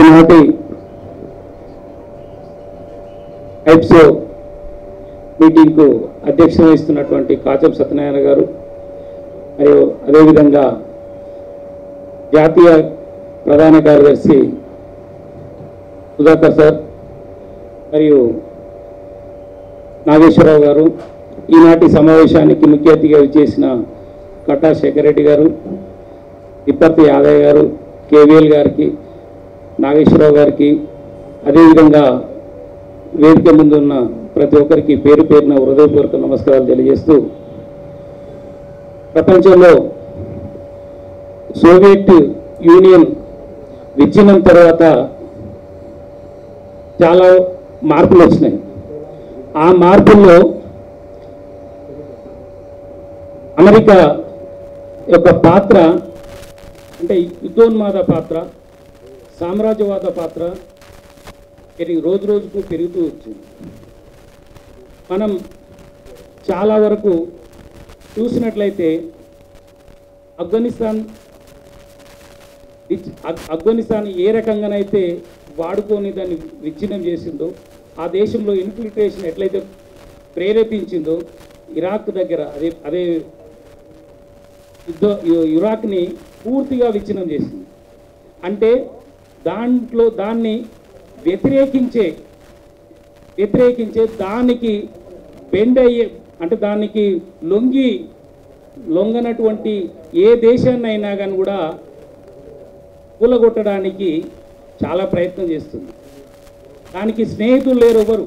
ఈనాటి ఐప్సో మీటింగ్కు అధ్యక్షత వహిస్తున్నటువంటి కాచం సత్యనారాయణ గారు, మరియు అదేవిధంగా జాతీయ ప్రధాన కార్యదర్శి సుధాకర్ సార్ మరియు నాగేశ్వరరావు గారు, ఈనాటి సమావేశానికి ముఖ్య అతిథిగా విచ్చేసిన కట్టా శేఖర్ రెడ్డి గారు, తిప్పర్తి యాదయ్య గారు, కేవీఎల్ గారికి, నాగేశ్వరరావు గారికి, అదేవిధంగా వేదిక ముందు ఉన్న ప్రతి ఒక్కరికి పేరు పేరున హృదయపూర్వక నమస్కారాలు తెలియజేస్తూ, ప్రపంచంలో సోవియట్ యూనియన్ విచ్ఛిన్నం తర్వాత చాలా మార్పులు వచ్చినాయి. ఆ మార్పుల్లో అమెరికా యొక్క పాత్ర అంటే యుద్ధోన్మాద పాత్ర, సామ్రాజ్యవాద పాత్ర రోజు రోజుకు పెరుగుతూ వచ్చింది. మనం చాలా వరకు చూసినట్లయితే ఆఫ్ఘనిస్తాన్ ఏ రకంగానైతే వాడుకొని దాన్ని విచ్ఛిన్నం చేసిందో, ఆ దేశంలో ఇన్ఫిల్ట్రేషన్ ఎట్లయితే ప్రేరేపించిందో, ఇరాక్ దగ్గర అదే ఇరాక్ని పూర్తిగా విచ్ఛిన్నం చేసింది. అంటే దాన్ని వ్యతిరేకించే దానికి బెండ్ అయ్యే, అంటే దానికి లొంగనటువంటి ఏ దేశాన్ని అయినా కానీ కూడా కూలగొట్టడానికి చాలా ప్రయత్నం చేస్తుంది. దానికి స్నేహితులు లేరు ఎవరు.